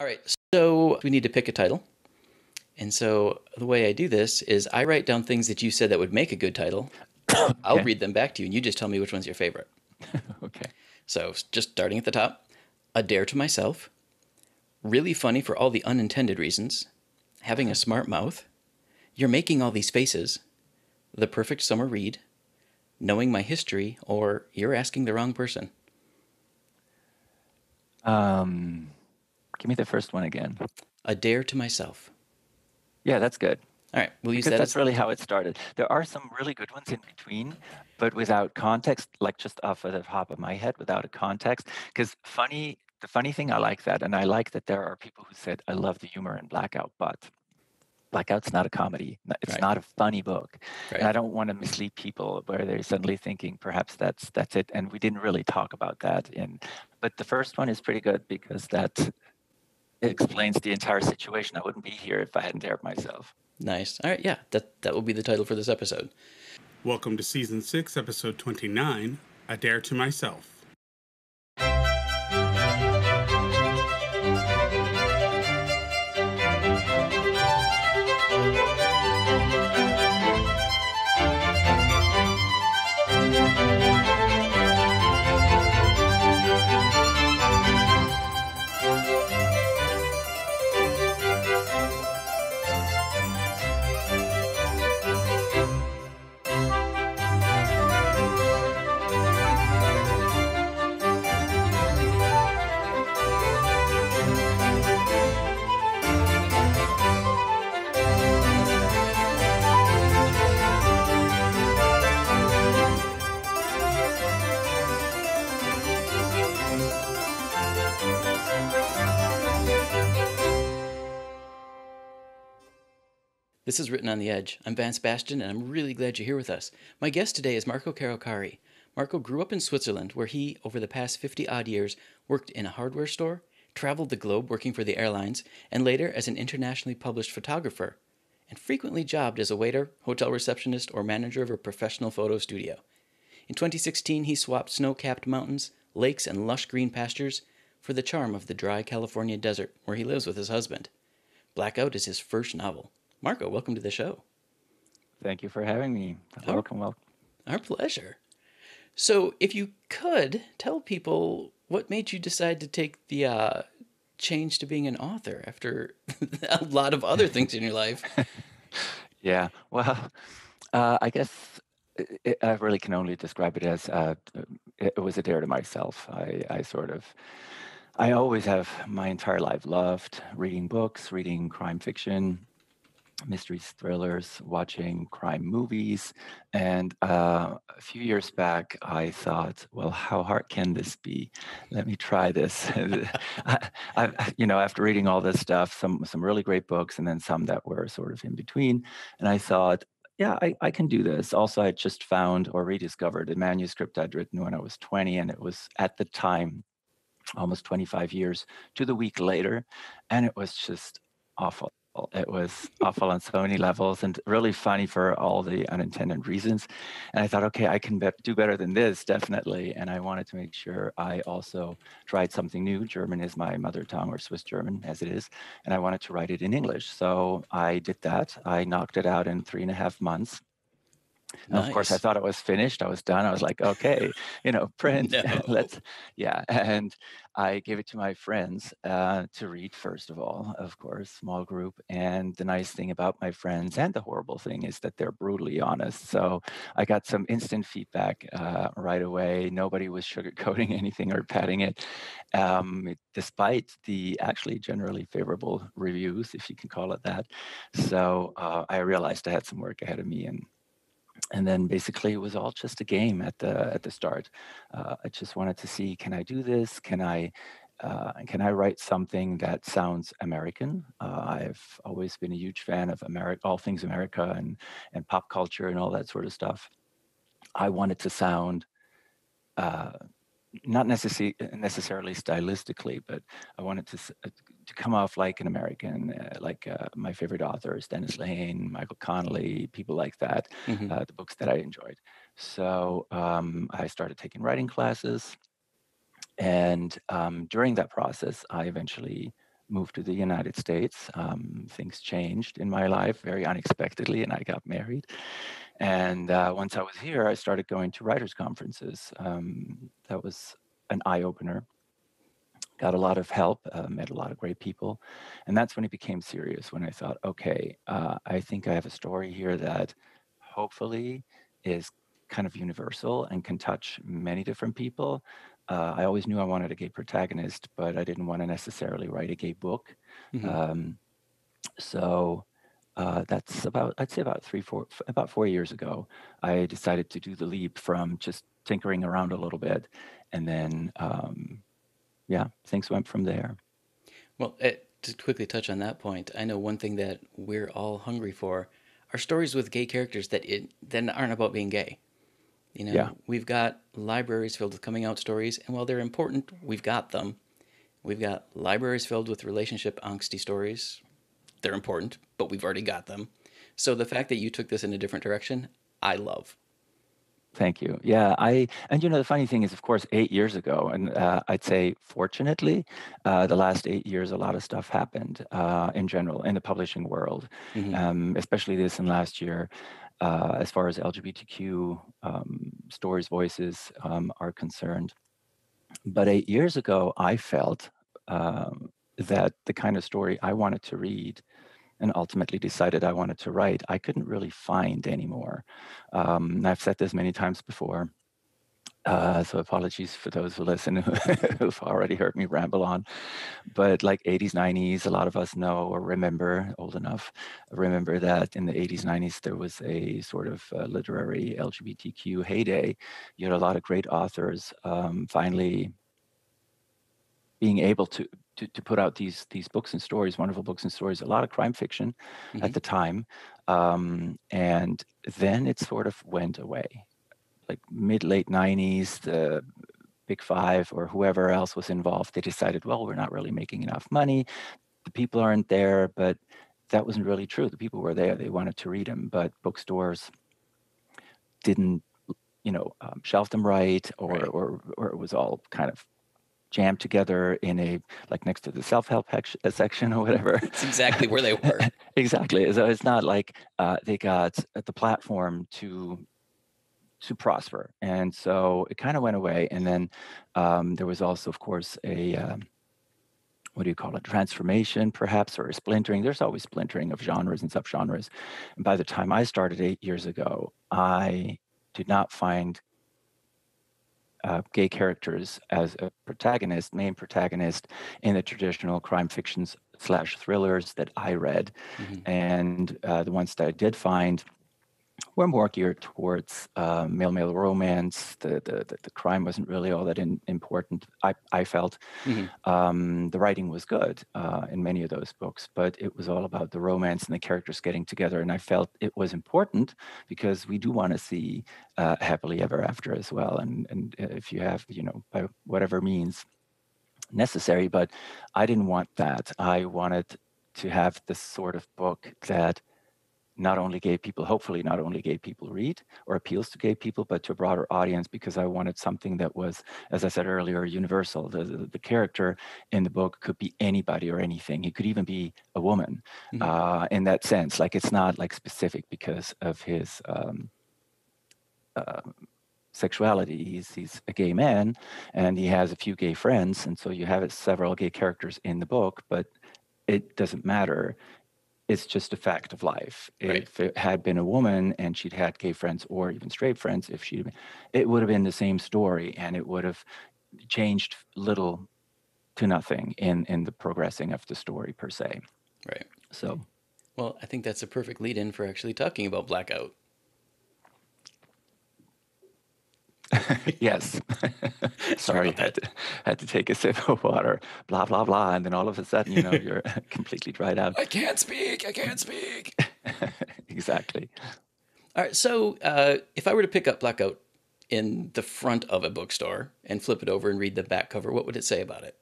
All right, so we need to pick a title. And so the way I do this is I write down things that you said that would make a good title. I'll Okay. read them back to you, and you just tell me which one's your favorite. Okay. So just starting at the top, A Dare to Myself, really funny for all the unintended reasons, having a smart mouth, you're making all these faces, the perfect summer read, knowing my history, or you're asking the wrong person. Um, Give me the first one again. A Dare to Myself. Yeah, that's good All right, we'll use because that that's as really how it started. There are some really good ones in between, but without context, like just off of the top of my head, without a context. Because the funny thing, I like that, and I like that there are people who said, "I love the humor in Blackout," but Blackout's not a comedy. It's right, not a funny book, and right. I don't want to mislead people where they're suddenly thinking perhaps that's it. And we didn't really talk about that in, but the first one is pretty good because that explains the entire situation. I wouldn't be here if I hadn't dared myself. Nice. All right, yeah, that will be the title for this episode. Welcome to Season 6, Episode 29, A Dare to Myself. This is Written on the Edge. I'm Vance Bastian, and I'm really glad you're here with us. My guest today is Marco Carocari. Marco grew up in Switzerland, where he, over the past 50-odd years, worked in a hardware store, traveled the globe working for the airlines, and later as an internationally published photographer, and frequently jobbed as a waiter, hotel receptionist, or manager of a professional photo studio. In 2016, he swapped snow-capped mountains, lakes, and lush green pastures for the charm of the dry California desert, where he lives with his husband. Blackout is his first novel. Marco, welcome to the show. Thank you for having me. Our, Welcome, welcome. our pleasure. So, if you could tell people what made you decide to take the change to being an author after a lot of other things in your life. Yeah, well, I guess I really can only describe it as it was a dare to myself. I always have my entire life loved reading books, reading crime fiction, mysteries, thrillers, watching crime movies. And a few years back, I thought, well, how hard can this be? Let me try this. After reading all this stuff, some really great books, and then some that were sort of in between, and I thought, yeah, I can do this. Also, I just found or rediscovered a manuscript I'd written when I was 20, and it was at the time almost 25 years to the week later, and it was just awful. It was awful on so many levels and really funny for all the unintended reasons. And I thought, okay, I can do better than this, definitely. And I wanted to make sure I also tried something new. German is my mother tongue, or Swiss German as it is. And I wanted to write it in English. So I did that. I knocked it out in 3.5 months. And of course, I Nice. thought I was finished. I was done. I was like, okay, print, No. let's, yeah. And I gave it to my friends to read, first of all, of course, small group. And the nice thing about my friends, and the horrible thing, is that they're brutally honest. So I got some instant feedback right away. Nobody was sugarcoating anything or padding it, despite the actually generally favorable reviews, if you can call it that. So I realized I had some work ahead of me, and then basically it was all just a game at the start. I just wanted to see, can I do this? Can I write something that sounds American? I've always been a huge fan of all things America and pop culture and all that sort of stuff. I wanted to sound uh, not necessarily stylistically, but I wanted to come off like an American, like my favorite authors, Dennis Lane, Michael Connelly, people like that, Mm-hmm. the books that I enjoyed. So I started taking writing classes, and during that process, I eventually moved to the United States. Things changed in my life very unexpectedly, and I got married. And once I was here, I started going to writers' conferences. That was an eye-opener. Got a lot of help, met a lot of great people. And that's when it became serious, when I thought, okay, I think I have a story here that hopefully is kind of universal and can touch many different people. I always knew I wanted a gay protagonist, but I didn't want to necessarily write a gay book. Mm-hmm. So that's about, I'd say about 4 years ago, I decided to do the leap from just tinkering around a little bit. And then, yeah, things went from there. Well, to quickly touch on that point, I know one thing that we're all hungry for are stories with gay characters that aren't about being gay. You know, Yeah. we've got libraries filled with coming out stories, and while they're important, we've got them. We've got libraries filled with relationship angsty stories. They're important, but we've already got them. So the fact that you took this in a different direction, I love. Thank you. Yeah, and the funny thing is, of course, 8 years ago, and I'd say fortunately, the last 8 years, a lot of stuff happened in general in the publishing world, especially this and last year, as far as LGBTQ stories, voices are concerned. But 8 years ago, I felt that the kind of story I wanted to read and ultimately decided I wanted to write, I couldn't really find anymore. I've said this many times before, so apologies for those who listen who've already heard me ramble on. But like 80s, 90s, a lot of us know or remember, old enough, remember that in the 80s, 90s, there was a sort of literary LGBTQ heyday. You had a lot of great authors finally being able to put out these books and stories, wonderful books and stories, a lot of crime fiction at the time. And then it sort of went away. Like late 90s, the Big Five or whoever else was involved, they decided, well, we're not really making enough money. The people aren't there, but that wasn't really true. The people were there. They wanted to read them, but bookstores didn't, shelf them right, or it was all kind of jammed together in a, like next to the self-help section or whatever. It's exactly where they were. Exactly. So it's not like they got the platform to prosper. And so it kind of went away. And then there was also, of course, a, what do you call it, transformation perhaps, or a splintering. There's always splintering of genres and subgenres. And by the time I started 8 years ago, I did not find gay characters as a main protagonist in the traditional crime fictions / thrillers that I read. And the ones that I did find were more geared towards male-male romance. The crime wasn't really all that important, I felt. The writing was good in many of those books, but it was all about the romance and the characters getting together. And I felt it was important because we do want to see happily ever after as well. And if you have, by whatever means necessary, but I didn't want that. I wanted to have this sort of book that not only gay people, hopefully not only gay people read or appeals to gay people, but to a broader audience, because I wanted something that was, as I said earlier, universal. The character in the book could be anybody or anything. He could even be a woman in that sense. Like, it's not like specific because of his sexuality. He's a gay man and he has a few gay friends. And so you have several gay characters in the book, but it doesn't matter. It's just a fact of life. Right. If it had been a woman and she'd had gay friends or even straight friends, it would have been the same story, and it would have changed little to nothing in the progressing of the story per se. Right. So, well, I think that's a perfect lead-in for actually talking about Blackout. Yes. Sorry, had to take a sip of water, blah, blah, blah. And then all of a sudden, you're completely dried out. I can't speak. Exactly. All right. So if I were to pick up Blackout in the front of a bookstore and flip it over and read the back cover, what would it say about it?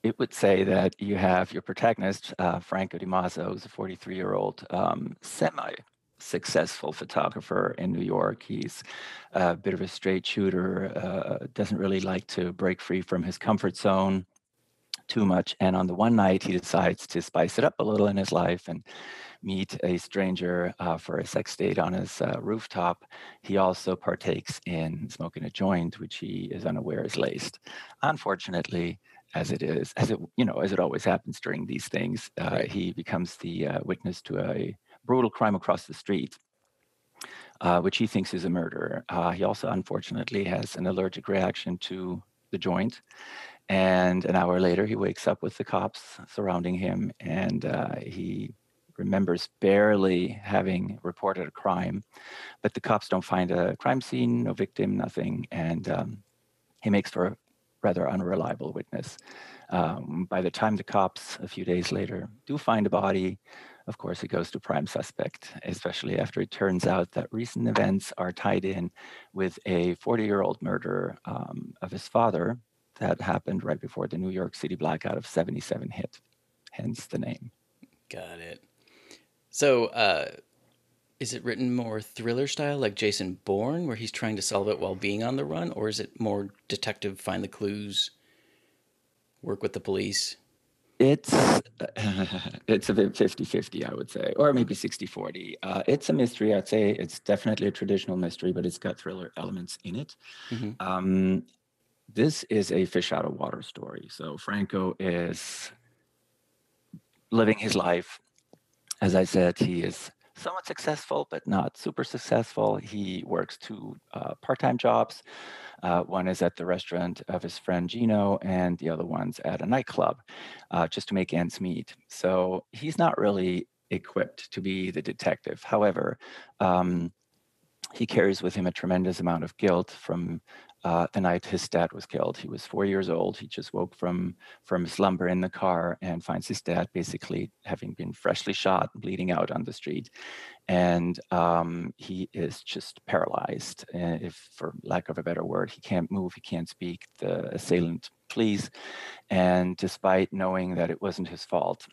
It would say that you have your protagonist, Franco Di Mazzo, who's a 43-year-old successful photographer in New York. He's a bit of a straight shooter, doesn't really like to break free from his comfort zone too much. And on the one night, he decides to spice it up a little in his life and meet a stranger for a sex date on his rooftop. He also partakes in smoking a joint, which he is unaware is laced. Unfortunately, as it always happens during these things, Right. he becomes the witness to a brutal crime across the street, which he thinks is a murder. He also, unfortunately, has an allergic reaction to the joint. And an hour later, he wakes up with the cops surrounding him, and he remembers barely having reported a crime. But the cops don't find a crime scene, no victim, nothing. And he makes for a rather unreliable witness. By the time the cops, a few days later, do find a body, of course, it goes to prime suspect, especially after it turns out that recent events are tied in with a 40-year-old murder of his father that happened right before the New York City blackout of '77 hit, hence the name. Got it. So, is it written more thriller style, like Jason Bourne, where he's trying to solve it while being on the run, or is it more detective, find the clues, work with the police? It's it's a bit 50-50, I would say, or maybe 60-40. It's a mystery. I'd say it's definitely a traditional mystery, but it's got thriller elements in it. Mm-hmm. This is a fish out of water story. So Franco is living his life. As I said, he is somewhat successful, but not super successful. He works two part-time jobs. One is at the restaurant of his friend Gino, and the other one's at a nightclub, just to make ends meet. So he's not really equipped to be the detective. However, he carries with him a tremendous amount of guilt from the night his dad was killed. He was 4 years old. He just woke from a slumber in the car and finds his dad basically having been freshly shot, bleeding out on the street. And he is just paralyzed, if for lack of a better word. He can't move, he can't speak. The assailant flees, and despite knowing that it wasn't his fault,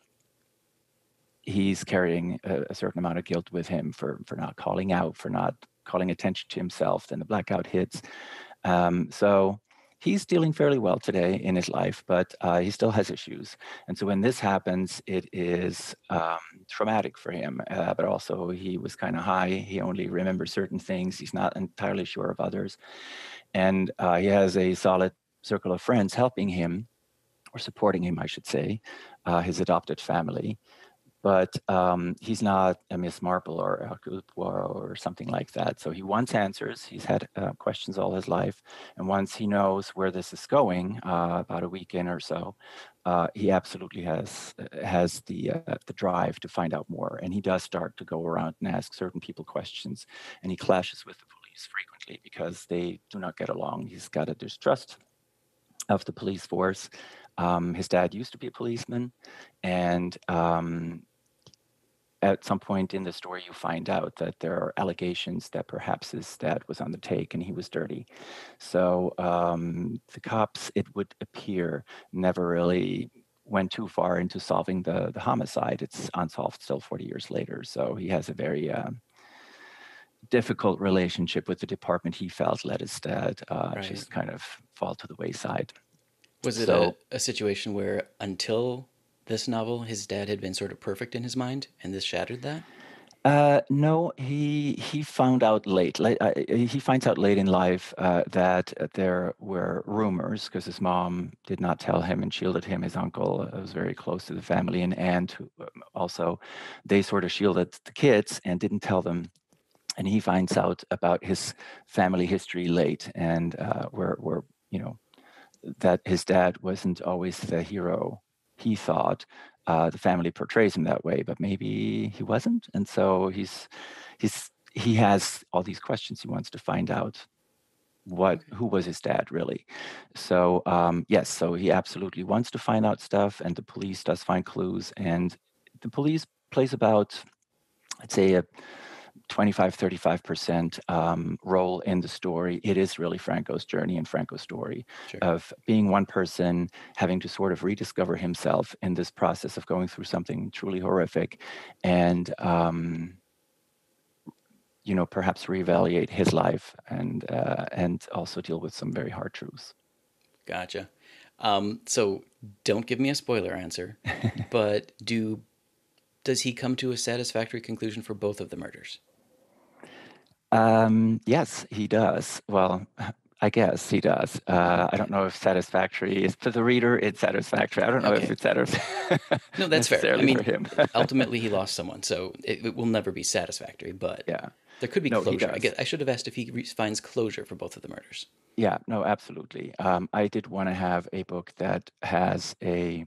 he's carrying a certain amount of guilt with him for not calling out, for not calling attention to himself. Then the blackout hits. So he's dealing fairly well today in his life, but he still has issues. And so when this happens, it is traumatic for him. But also, he was kind of high. He only remembers certain things. He's not entirely sure of others. And he has a solid circle of friends helping him, or supporting him, I should say, his adopted family. But he's not a Miss Marple or Hercule Poirot or something like that. So he wants answers. He's had questions all his life. And once he knows where this is going, about a week in or so, he absolutely has the drive to find out more. And he does start to go around and ask certain people questions. And he clashes with the police frequently because they do not get along. He's got a distrust of the police force. His dad used to be a policeman, and at some point in the story, you find out that there are allegations that perhaps his dad was on the take and he was dirty. So the cops, it would appear, never really went too far into solving the homicide. It's unsolved still 40 years later. So he has a very difficult relationship with the department he felt let his dad just kind of fall to the wayside. Was it a situation where until this novel, his dad had been sort of perfect in his mind, and this shattered that? No, he found out late. He finds out late in life that there were rumors, because his mom did not tell him and shielded him. His uncle was very close to the family, and aunt who, also, they sort of shielded the kids and didn't tell them. And he finds out about his family history late, and where that his dad wasn't always the hero he thought. The family portrays him that way, but maybe he wasn't. And so he has all these questions. He wants to find out who was his dad really. So yes, so he absolutely wants to find out stuff, and the police does find clues, and the police plays about, I'd say, a 25-35% role in the story. It is really Franco's journey and Franco's story of being one person, having to sort of rediscover himself in this process of going through something truly horrific, and perhaps reevaluate his life and also deal with some very hard truths. Gotcha. So don't give me a spoiler answer, but does he come to a satisfactory conclusion for both of the murders? Yes, he does. Well, I guess he does. I don't know if satisfactory is for the reader. It's satisfactory. I don't know if Okay. it's satisfactory No, that's fair. I necessarily for mean, him. ultimately he lost someone, so it will never be satisfactory, but Yeah. there could be No, he closure. I does. guess I should have asked if he finds closure for both of the murders. Yeah, no, absolutely. I did want to have a book that has a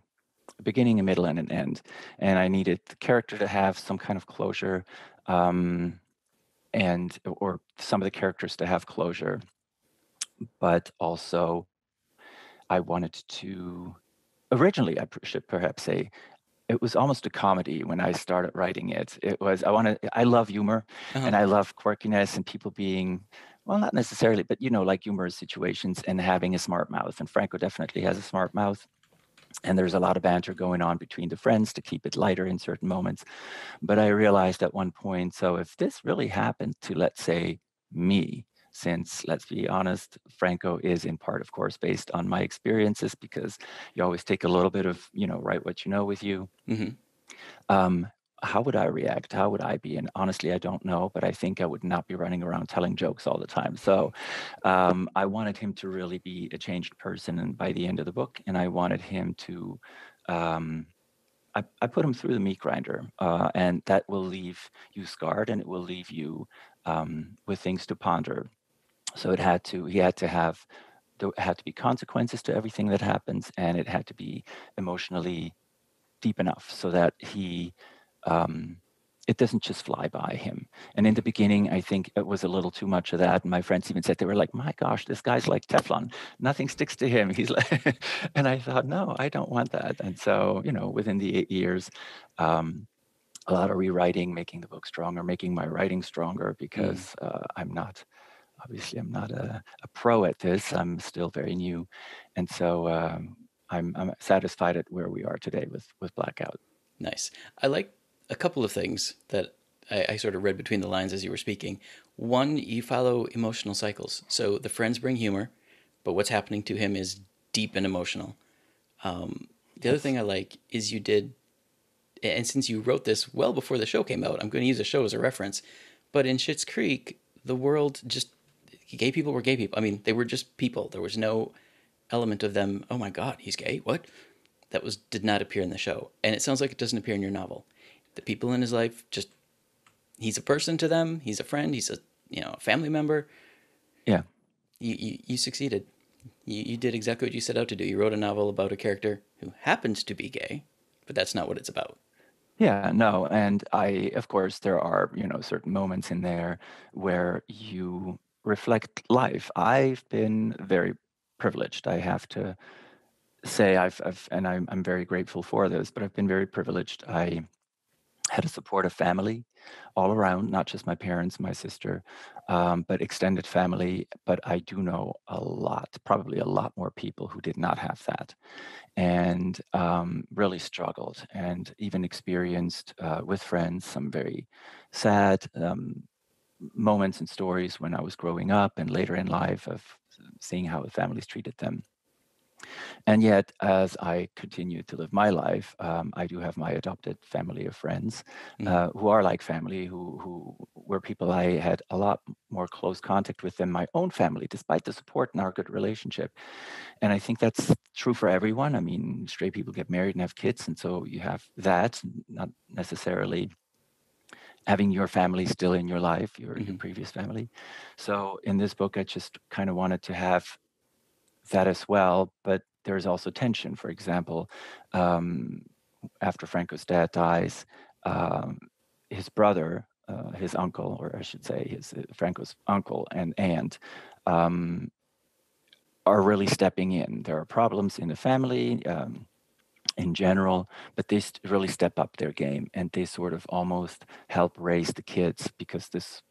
beginning, a middle, and an end, and I needed the character to have some kind of closure, and or some of the characters to have closure, but also I wanted to. Originally, should perhaps say it was almost a comedy when I started writing it. It was I love humor, Uh-huh. and I love quirkiness and people being, well, not necessarily, but like humorous situations and having a smart mouth. And Franco definitely has a smart mouth. And there's a lot of banter going on between the friends to keep it lighter in certain moments. But I realized at one point, so if this really happened to, let's say, me, since let's be honest, Franco is in part, of course, based on my experiences, because you always take a little bit of, write what you know with you. Mm-hmm. How would I react? How would I be? And honestly, I don't know, but I think I would not be running around telling jokes all the time. So I wanted him to really be a changed person, and by the end of the book, and I wanted him to. I put him through the meat grinder, and that will leave you scarred, and it will leave you with things to ponder. So he had to have, there had to be consequences to everything that happens, and it had to be emotionally deep enough so that it doesn't just fly by him. And in the beginning, I think it was a little too much of that. And my friends even said, they were like, my gosh, this guy's like Teflon. Nothing sticks to him. He's like, and I thought, no, I don't want that. And so, within the 8 years, a lot of rewriting, making the book stronger, making my writing stronger, because obviously I'm not a pro at this. I'm still very new. And so I'm satisfied at where we are today with Blackout. Nice. I like a couple of things that I sort of read between the lines as you were speaking. One, you follow emotional cycles. So the friends bring humor, but what's happening to him is deep and emotional. The other Yes. thing I like is you did, and since you wrote this well before the show came out, I'm going to use the show as a reference. But in Schitt's Creek, the world just, gay people were gay people. I mean, they were just people. There was no element of them, oh my God, he's gay? What? Did not appear in the show. And it sounds like it doesn't appear in your novel. The people in his life, just, he's a person to them, he's a friend, he's a family member. Yeah. You succeeded. You did exactly what you set out to do. You wrote a novel about a character who happens to be gay, but that's not what it's about. Yeah, no. And of course, there are, certain moments in there where you reflect life. I've been very privileged. I have to say and I'm very grateful for this, but I've been very privileged. I had a supportive family all around, not just my parents, my sister, but extended family. But I do know a lot, probably a lot more people who did not have that, and really struggled, and even experienced with friends some very sad moments and stories when I was growing up and later in life of seeing how the families treated them. And yet, as I continue to live my life, I do have my adopted family of friends who are like family, who were people I had a lot more close contact with than my own family, despite the support and our good relationship. And I think that's true for everyone. I mean, straight people get married and have kids, and so you have that, not necessarily having your family still in your life, your previous family. So in this book, I just kind of wanted to have that as well, but there's also tension. For example, after Franco's dad dies, his brother, his uncle, or I should say, his Franco's uncle and aunt, are really stepping in. There are problems in the family in general, but they really step up their game, and they sort of almost help raise the kids, because this,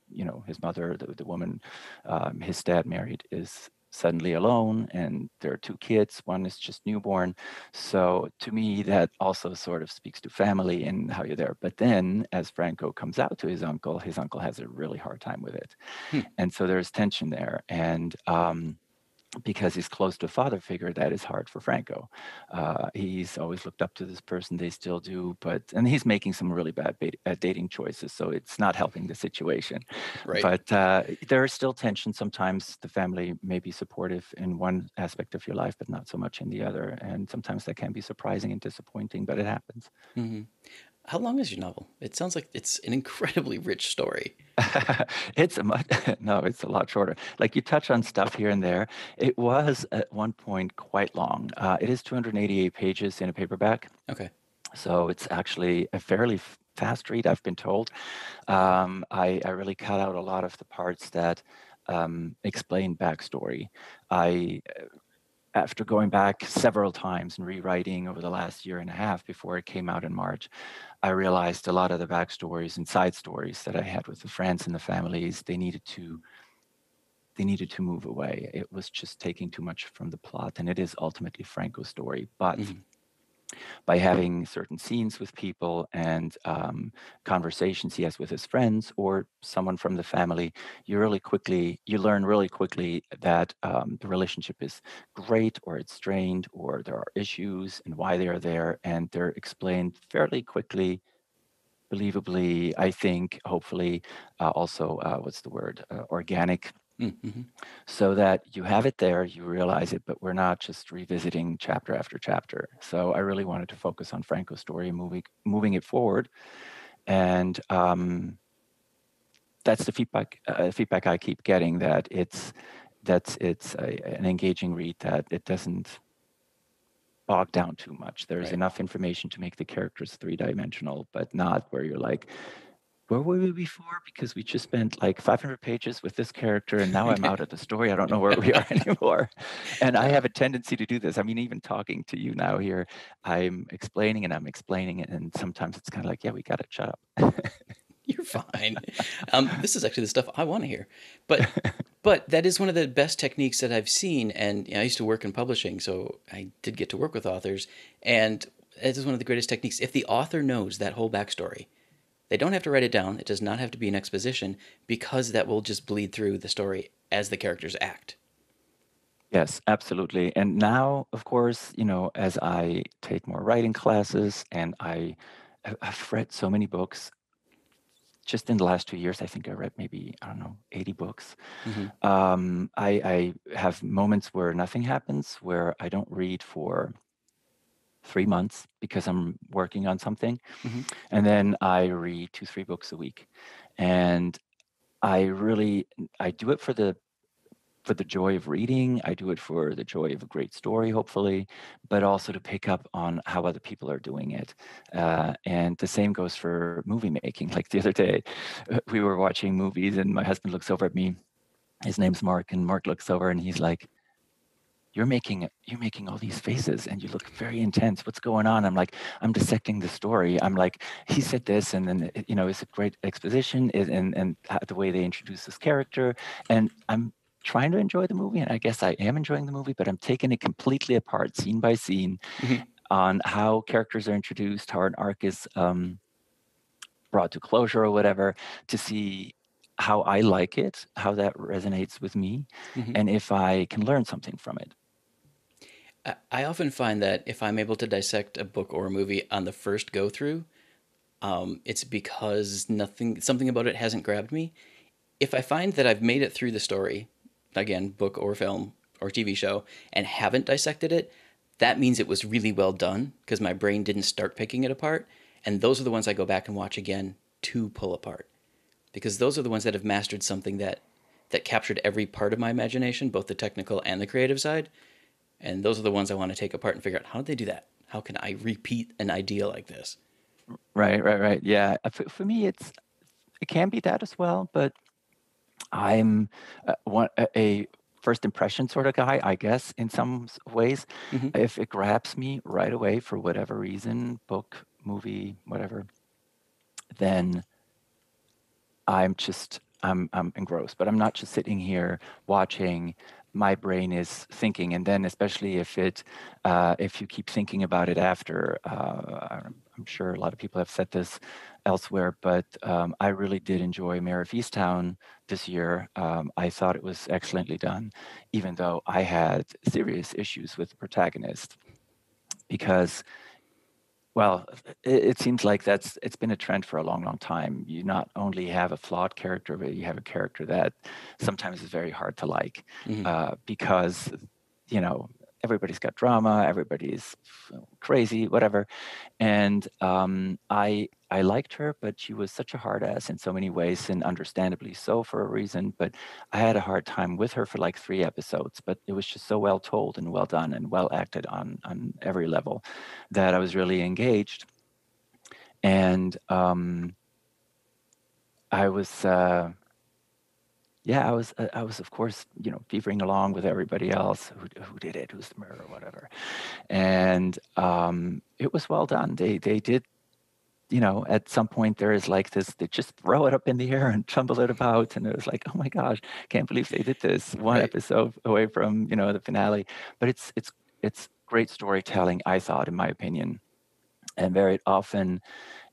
his mother, the woman his dad married, is suddenly alone, and there are two kids. One is just newborn. So to me, that also sort of speaks to family and how you're there. But then as Franco comes out to his uncle has a really hard time with it. Hmm. And so there's tension there. And because he's close to a father figure, that is hard for Franco. He's always looked up to this person. They still do, and he's making some really bad dating choices, so it's not helping the situation. Right. But there is still tension. Sometimes the family may be supportive in one aspect of your life, but not so much in the other. And sometimes that can be surprising and disappointing, but it happens. Mm-hmm. How long is your novel? It sounds like it's an incredibly rich story. It's a lot shorter. Like you touch on stuff here and there. It was at one point quite long. It is 288 pages in a paperback. Okay. So it's actually a fairly fast read, I've been told. I really cut out a lot of the parts that explain backstory. After going back several times and rewriting over the last year and a half before it came out in March, I realized a lot of the backstories and side stories that I had with the friends and the families, they needed to move away. It was just taking too much from the plot, and it is ultimately Franco's story. But by having certain scenes with people and conversations he has with his friends or someone from the family, you learn really quickly that the relationship is great or it's strained or there are issues and why they are there, and they're explained fairly quickly, believably, I think, hopefully, also, what's the word, organic, Mm-hmm. so that you have it there, you realize it, but we're not just revisiting chapter after chapter. So I really wanted to focus on Franco's story and moving it forward. And that's the feedback I keep getting, that it's an engaging read, that it doesn't bog down too much. There's Right. enough information to make the characters three-dimensional, but not where you're like, where were we before? Because we just spent like 500 pages with this character, and now I'm out of the story. I don't know where we are anymore. And I have a tendency to do this. I mean, even talking to you now here, I'm explaining it, and sometimes it's kind of like, yeah, we got to shut up. You're fine. This is actually the stuff I want to hear. But that is one of the best techniques that I've seen. And I used to work in publishing, so I did get to work with authors. And it is one of the greatest techniques. If the author knows that whole backstory, they don't have to write it down. It does not have to be an exposition, because that will just bleed through the story as the characters act. Yes, absolutely. And now, of course, as I take more writing classes and I've read so many books. Just in the last 2 years, I think I read maybe, I don't know, 80 books. Mm-hmm. I have moments where nothing happens, where I don't read for 3 months because I'm working on something. Mm-hmm. And then I read 2, 3 books a week. And I do it for the joy of reading. I do it for the joy of a great story, hopefully, but also to pick up on how other people are doing it. And the same goes for movie making. Like the other day, we were watching movies and my husband looks over at me. His name's Mark, and Mark looks over and he's like, you're making all these faces and you look very intense. What's going on? I'm like, I'm dissecting the story. I'm like, he said this, and then it's a great exposition, and the way they introduce this character, and I'm trying to enjoy the movie, and I guess I am enjoying the movie, but I'm taking it completely apart, scene by scene, Mm-hmm. on how characters are introduced, how an arc is brought to closure or whatever, to see how I like it, how that resonates with me, Mm-hmm. and if I can learn something from it. I often find that if I'm able to dissect a book or a movie on the first go through, it's because something about it hasn't grabbed me. If I find that I've made it through the story, again, book or film or TV show, and haven't dissected it, that means it was really well done, because my brain didn't start picking it apart. And those are the ones I go back and watch again to pull apart, because those are the ones that have mastered something that captured every part of my imagination, both the technical and the creative side. And those are the ones I want to take apart and figure out, how did they do that? How can I repeat an idea like this? Right. Yeah. For me, it can be that as well, but I'm a first impression sort of guy, I guess, in some ways. Mm-hmm. If it grabs me right away for whatever reason, book, movie, whatever, then I'm engrossed. But I'm not just sitting here watching my brain is thinking, and then especially if you keep thinking about it after, I'm sure a lot of people have said this elsewhere, but I really did enjoy Mayor of Easttown this year. I thought it was excellently done, even though I had serious issues with the protagonist, because, well, it seems like it's been a trend for a long, long time. You not only have a flawed character, but you have a character that sometimes is very hard to like, because, you know, everybody's got drama, everybody's crazy, whatever. And I liked her, but she was such a hard ass in so many ways, and understandably so for a reason. But I had a hard time with her for like 3 episodes, but it was just so well told and well done and well acted on every level that I was really engaged. And I was yeah, I was of course, you know, fevering along with everybody else who did it, who's the murderer, whatever. And it was well done. They did, you know, at some point there is like this, they just throw it up in the air and tumble it about, and it was like, oh my gosh, can't believe they did this one Right. episode away from, you know, the finale. But it's great storytelling, I thought, in my opinion, and very often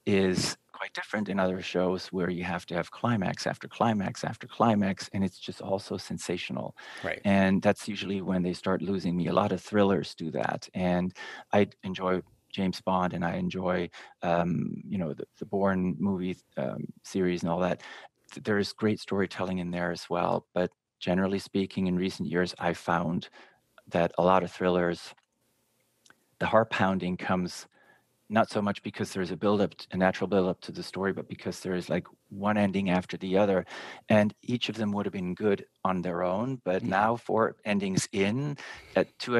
is quite different in other shows where you have to have climax after climax after climax, and it's just also sensational. Right. And that's usually when they start losing me. A lot of thrillers do that, and I enjoy James Bond, and I enjoy, you know, the Bourne movie series and all that. There is great storytelling in there as well, but generally speaking, in recent years, I found that a lot of thrillers, the heart pounding comes not so much because there's a natural build-up to the story, but because there is like one ending after the other, and each of them would have been good on their own. But now 4 endings in, at 2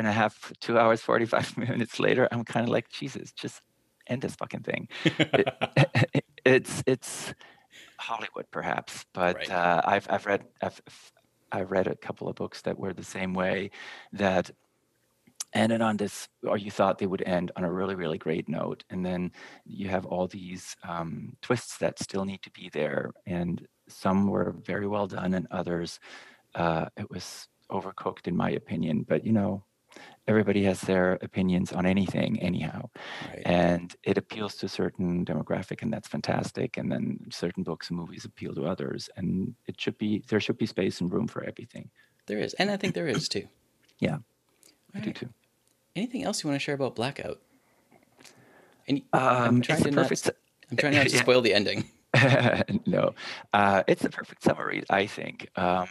hours, 45 minutes later, I'm kind of like, Jesus, just end this fucking thing. It's Hollywood, perhaps, but Right. I read a couple of books that were the same way, that ended on this, or you thought they would end on a really, really great note. And then you have all these twists that still need to be there. And some were very well done, and others, it was overcooked, in my opinion. But, you know, everybody has their opinions on anything, anyhow. Right. And it appeals to a certain demographic, and that's fantastic. And then certain books and movies appeal to others. And there should be space and room for everything. There is. And I think there is too. Yeah, All I do too. Anything else you want to share about Blackout? And I'm trying not to spoil the ending. No, it's the perfect summer read, I think. And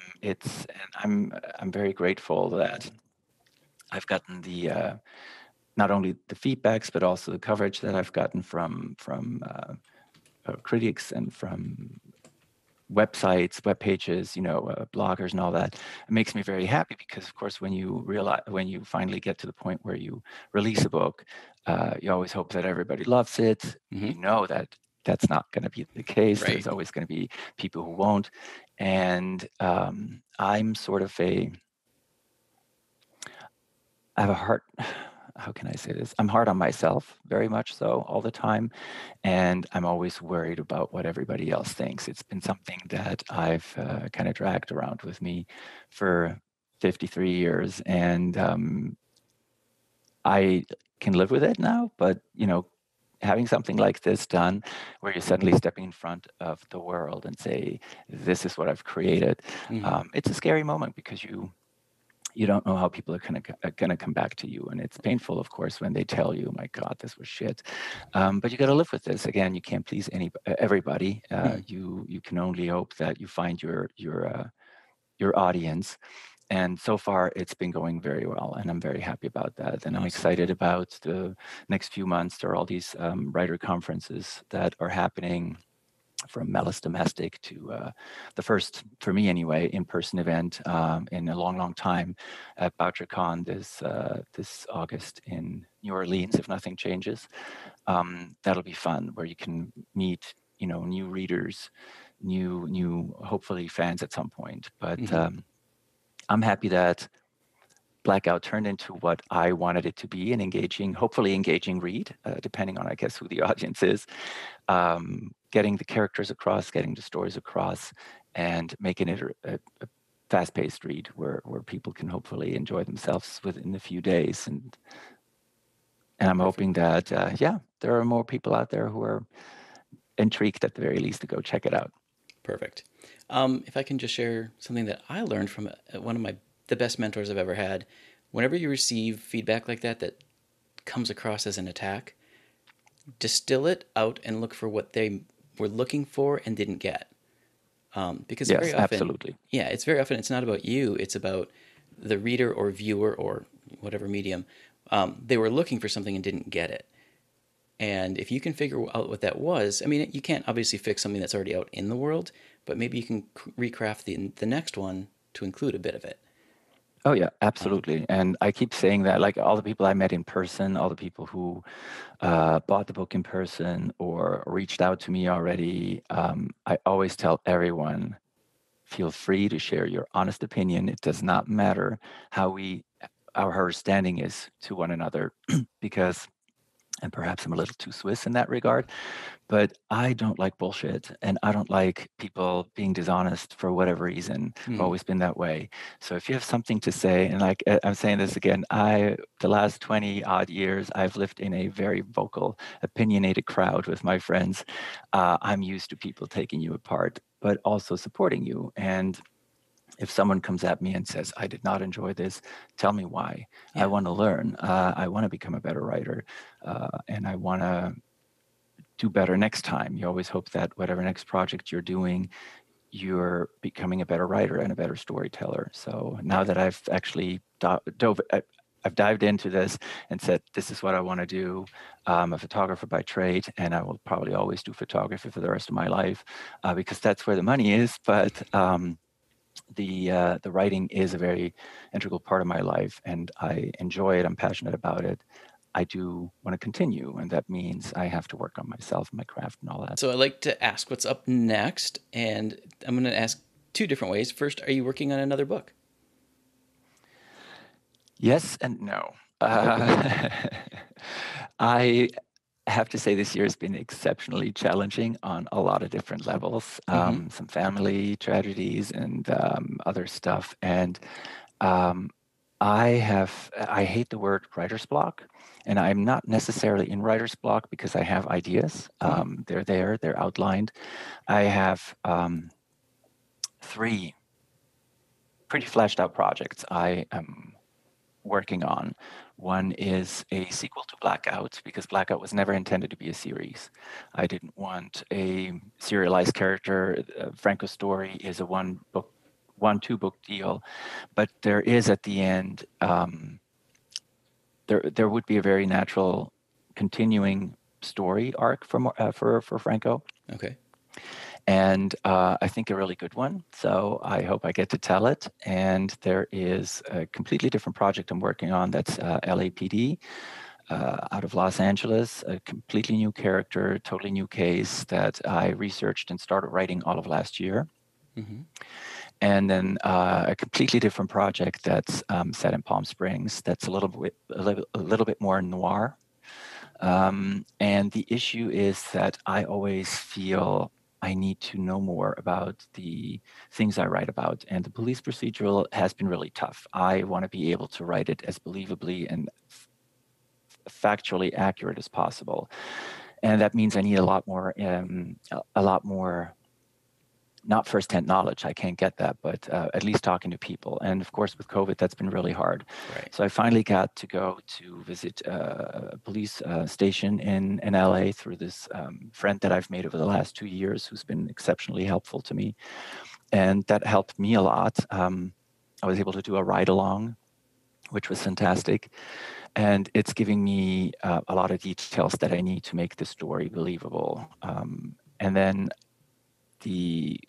I'm very grateful that I've gotten the not only the feedbacks, but also the coverage that I've gotten from critics and from websites, web pages, you know, bloggers and all that. It makes me very happy, because of course, when you finally get to the point where you release a book, you always hope that everybody loves it. You know that that's not going to be the case. Right. There's always going to be people who won't. And I'm sort of I have a heart. How can I say this? I'm hard on myself, very much so, all the time. And I'm always worried about what everybody else thinks. It's been something that I've kind of dragged around with me for 53 years. And I can live with it now. But, you know, having something like this done, where you're suddenly stepping in front of the world and say, this is what I've created, it's a scary moment, because you don't know how people are going to come back to you. And it's painful, of course, when they tell you, my God, this was shit. But you got to live with this. Again, you can't please everybody. You can only hope that you find your audience. And so far, it's been going very well, and I'm very happy about that. And I'm excited about the next few months. There are all these writer conferences that are happening, from Melis Domestic to the first, for me anyway, in-person event in a long, long time at BoucherCon this August in New Orleans, if nothing changes. That'll be fun, where you can meet, you know, new readers, new hopefully fans at some point. But I'm happy that Blackout turned into what I wanted it to be, an engaging, hopefully engaging read, depending on, I guess, who the audience is. Getting the characters across, getting the stories across, and making it fast-paced read where people can hopefully enjoy themselves within a few days. And I'm hoping that, there are more people out there who are intrigued at the very least to go check it out. Perfect. If I can just share something that I learned from one of the best mentors I've ever had. Whenever you receive feedback like that comes across as an attack, distill it out and look for what they were looking for and didn't get. Because yes, very often, absolutely. Yeah, it's very often it's not about you. It's about the reader or viewer or whatever medium. They were looking for something and didn't get it. And if you can figure out what that was, I mean, you can't obviously fix something that's already out in the world, but maybe you can recraft the next one to include a bit of it. Oh, yeah, absolutely. And I keep saying that, like all the people I met in person, all the people who bought the book in person or reached out to me already, I always tell everyone, feel free to share your honest opinion. It does not matter how our standing is to one another, because, and perhaps I'm a little too Swiss in that regard, but I don't like bullshit and I don't like people being dishonest for whatever reason. I've always been that way. So if you have something to say, and like I'm saying this again, the last 20 odd years, I've lived in a very vocal, opinionated crowd with my friends. I'm used to people taking you apart, but also supporting you. And if someone comes at me and says, I did not enjoy this, tell me why. Yeah. I want to learn. I want to become a better writer. And I want to do better next time. You always hope that whatever next project you're doing, you're becoming a better writer and a better storyteller. So now that I've actually I've dived into this and said, this is what I want to do. I'm a photographer by trade, and I will probably always do photography for the rest of my life because that's where the money is. But the writing is a very integral part of my life, and I enjoy it. I'm passionate about it. I do want to continue, and that means I have to work on myself, my craft, and all that. So I like to ask what's up next, and I'm going to ask two different ways. First, are you working on another book? Yes and no. I have to say this year has been exceptionally challenging on a lot of different levels. Some family tragedies and other stuff. And I hate the word writer's block, and I'm not necessarily in writer's block because I have ideas. They're there, they're outlined. I have 3 pretty fleshed out projects I am working on. One is a sequel to Blackout, because Blackout was never intended to be a series. I didn't want a serialized character. Franco's story is a 2-book deal, but there is at the end, there would be a very natural continuing story arc for Franco. Okay. And I think a really good one. So I hope I get to tell it. And there is a completely different project I'm working on that's LAPD out of Los Angeles, a completely new character, totally new case that I researched and started writing all of last year. And then a completely different project that's set in Palm Springs that's a little bit more noir. And the issue is that I always feel I need to know more about the things I write about. And the police procedural has been really tough. I want to be able to write it as believably and factually accurate as possible. And that means I need a lot more, not firsthand knowledge. I can't get that, but at least talking to people. And of course, with COVID, that's been really hard. Right. So I finally got to go to visit a police station in LA through this friend that I've made over the last 2 years, who's been exceptionally helpful to me. And that helped me a lot. I was able to do a ride along, which was fantastic. And it's giving me a lot of details that I need to make the story believable. And then the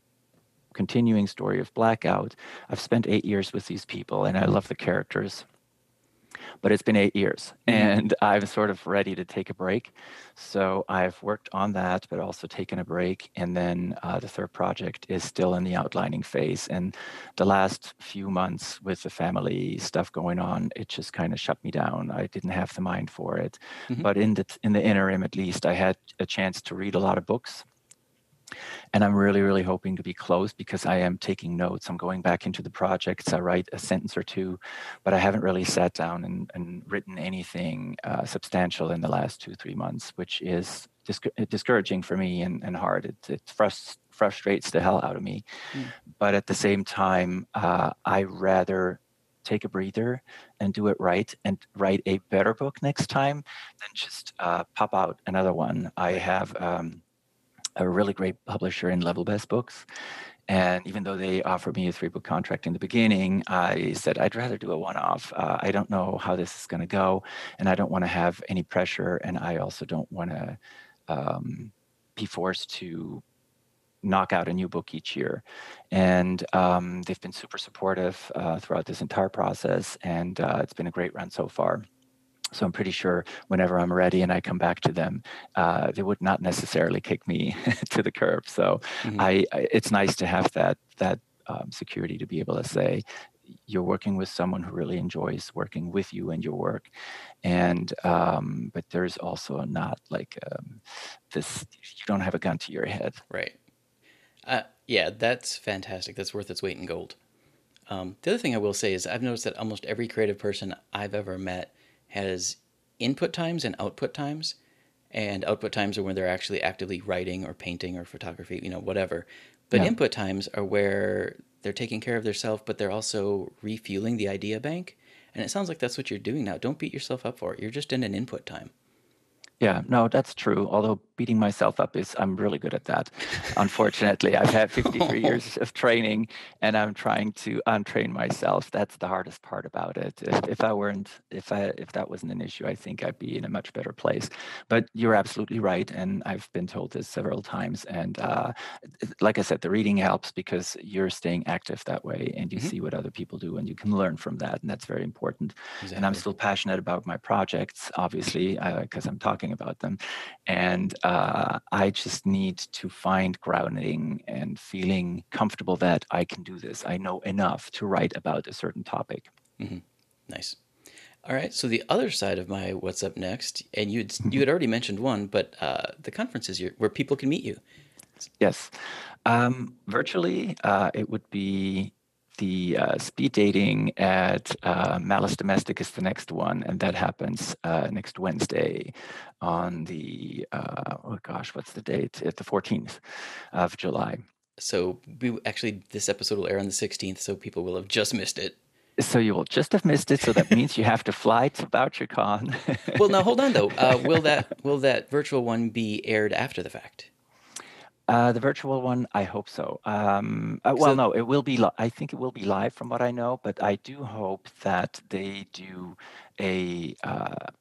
continuing story of Blackout, I've spent 8 years with these people and I love the characters, but it's been 8 years and I'm sort of ready to take a break. So I've worked on that, but also taken a break. And then the third project is still in the outlining phase. And the last few months with the family stuff going on, it just kind of shut me down. I didn't have the mind for it. But in the interim, at least, I had a chance to read a lot of books. And I'm really, really hoping to be close because I am taking notes. I'm going back into the projects. I write a sentence or two, but I haven't really sat down and written anything substantial in the last 2-3 months, which is discouraging for me and hard. It frustrates the hell out of me. Mm. But at the same time, I rather take a breather and do it right and write a better book next time than just pop out another one. I have a really great publisher in Level Best Books. And even though they offered me a 3-book contract in the beginning, I said, I'd rather do a one-off. I don't know how this is going to go, and I don't want to have any pressure. And I also don't want to be forced to knock out a new book each year. And they've been super supportive throughout this entire process. And it's been a great run so far. So I'm pretty sure whenever I'm ready and I come back to them, they would not necessarily kick me to the curb. So it's nice to have that security to be able to say, you're working with someone who really enjoys working with you and your work. And but there's also not like this, you don't have a gun to your head. Right. Yeah, that's fantastic. That's worth its weight in gold. The other thing I will say is I've noticed that almost every creative person I've ever met has input times and output times. And output times are when they're actually actively writing or painting or photography, whatever. But Yeah. input times are where they're taking care of themselves, but they're also refueling the idea bank. And it sounds like that's what you're doing now. Don't beat yourself up for it. You're just in an input time. Yeah, no, that's true. Although beating myself up I'm really good at that. Unfortunately, I've had 53 years of training and I'm trying to untrain myself. That's the hardest part about it. If that wasn't an issue, I think I'd be in a much better place. But you're absolutely right. And I've been told this several times. And like I said, the reading helps because you're staying active that way and you see what other people do and you can learn from that. And that's very important. Exactly. And I'm still passionate about my projects, obviously, because I'm talking about them. And I just need to find grounding and feeling comfortable that I can do this. I know enough to write about a certain topic. Nice. All right. So the other side of my what's up next, and you had already mentioned one, but the conference is where people can meet you. Yes. Virtually, it would be the speed dating at Malice Domestic is the next one, and that happens next Wednesday on the, what's the date? It's the 14th of July. So this episode will air on the 16th, so people will have just missed it. So you will just have missed it. So that means you have to fly to BoucherCon. Well, now hold on though. Will that virtual one be aired after the fact? The virtual one, I hope so. No, it will be. I think it will be live, from what I know. But I do hope that they do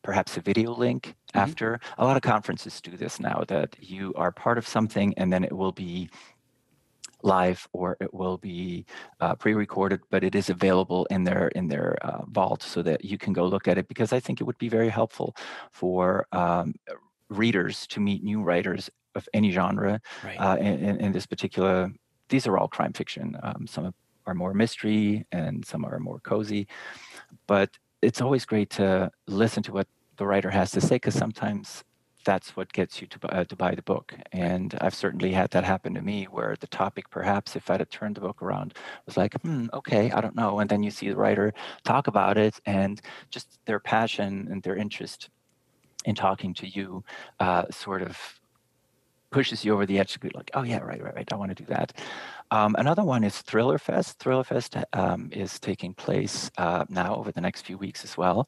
perhaps a video link after. A lot of conferences do this now. That you are part of something, and then it will be live or it will be pre-recorded, but it is available in their vault so that you can go look at it. Because I think it would be very helpful for readers to meet new writers of any genre. Right. In this particular, these are all crime fiction. Some are more mystery and some are more cozy. But it's always great to listen to what the writer has to say, because sometimes that's what gets you to buy the book. And I've certainly had that happen to me, where the topic, perhaps if I'd have turned the book around, was like, okay, I don't know. And then you see the writer talk about it, and just their passion and their interest in talking to you sort of pushes you over the edge to be like, oh yeah, right, I want to do that. Another one is Thriller Fest. Thriller Fest is taking place now over the next few weeks as well.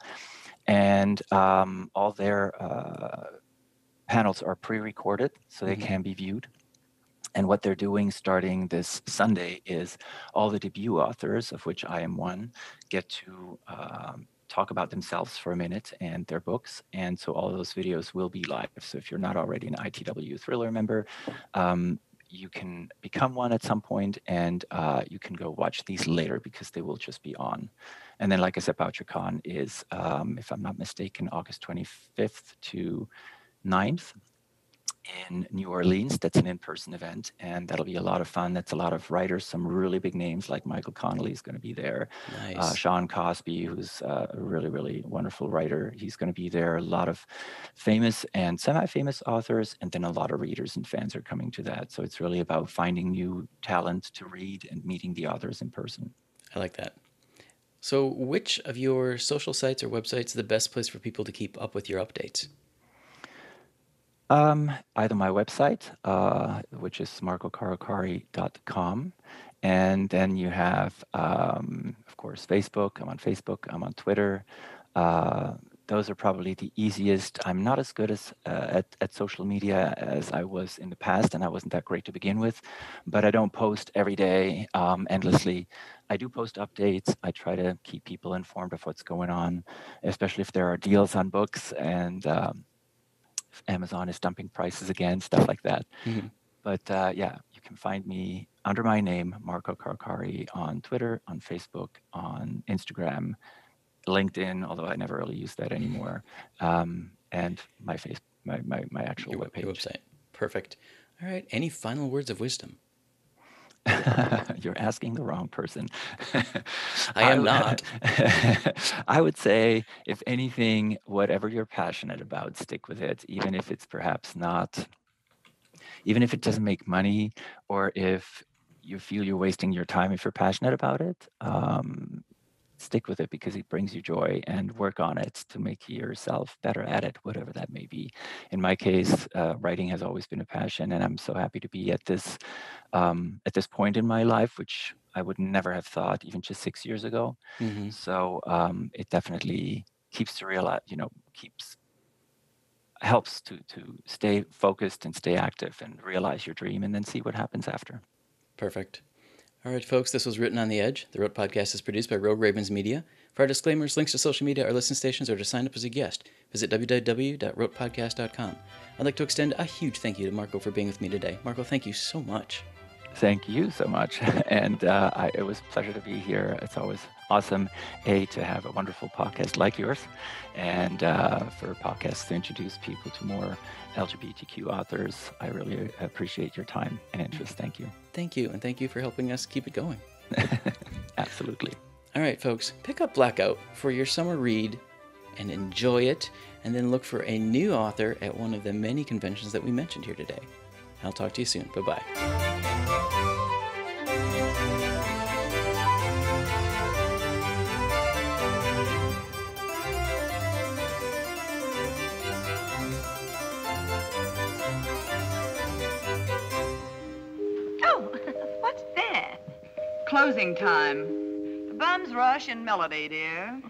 And all their panels are pre-recorded, so they can be viewed. And what they're doing starting this Sunday is all the debut authors, of which I am one, get to talk about themselves for a minute and their books. And so all those videos will be live. So if you're not already an ITW Thriller member, you can become one at some point, and you can go watch these later because they will just be on. And then, like I said, BoucherCon is, if I'm not mistaken, August 25th to 9th. in New Orleans. That's an in-person event, and that'll be a lot of fun. That's a lot of writers, some really big names like Michael Connelly is going to be there. Nice. Sean Cosby, who's a really, really wonderful writer, he's going to be there. A lot of famous and semi-famous authors, and then a lot of readers and fans are coming to that. So it's really about finding new talent to read and meeting the authors in person. I like that. So which of your social sites or websites is the best place for people to keep up with your updates? Either my website, which is marcocarocari.com, and then you have, of course, Facebook. I'm on Facebook. I'm on Twitter. Those are probably the easiest. I'm not as good as at social media as I was in the past, and I wasn't that great to begin with. But I don't post every day endlessly. I do post updates. I try to keep people informed of what's going on, especially if there are deals on books and if Amazon is dumping prices again, stuff like that. Mm-hmm. But yeah, you can find me under my name, Marco Carocari, on Twitter, on Facebook, on Instagram, LinkedIn, although I never really use that anymore, and my actual webpage. Your website. Perfect. All right. Any final words of wisdom? You're asking the wrong person. I am not. I would say, if anything, whatever you're passionate about, stick with it, even if it's perhaps not, even if it doesn't make money, or if you feel you're wasting your time. If you're passionate about it, stick with it because it brings you joy, and work on it to make yourself better at it, whatever that may be. In my case, writing has always been a passion, and I'm so happy to be at this point in my life, which I would never have thought even just 6 years ago. Mm-hmm. So it definitely keeps to realize, helps to stay focused and stay active and realize your dream, and then see what happens after. Perfect. All right, folks, this was Written on the Edge. The Wrote Podcast is produced by Rogue Ravens Media. For our disclaimers, links to social media, our listen stations, or to sign up as a guest, visit www.wrotepodcast.com. I'd like to extend a huge thank you to Marco for being with me today. Marco, thank you so much. Thank you so much. And it was a pleasure to be here. It's always awesome, to have a wonderful podcast like yours, and for podcasts to introduce people to more LGBTQ authors. I really appreciate your time and interest. Thank you. Thank you, and thank you for helping us keep it going. Absolutely. All right, folks, pick up Blackout for your summer read and enjoy it, and then look for a new author at one of the many conventions that we mentioned here today. I'll talk to you soon. Bye-bye. Oh, what's that? Closing time. The bums rush in melody, dear.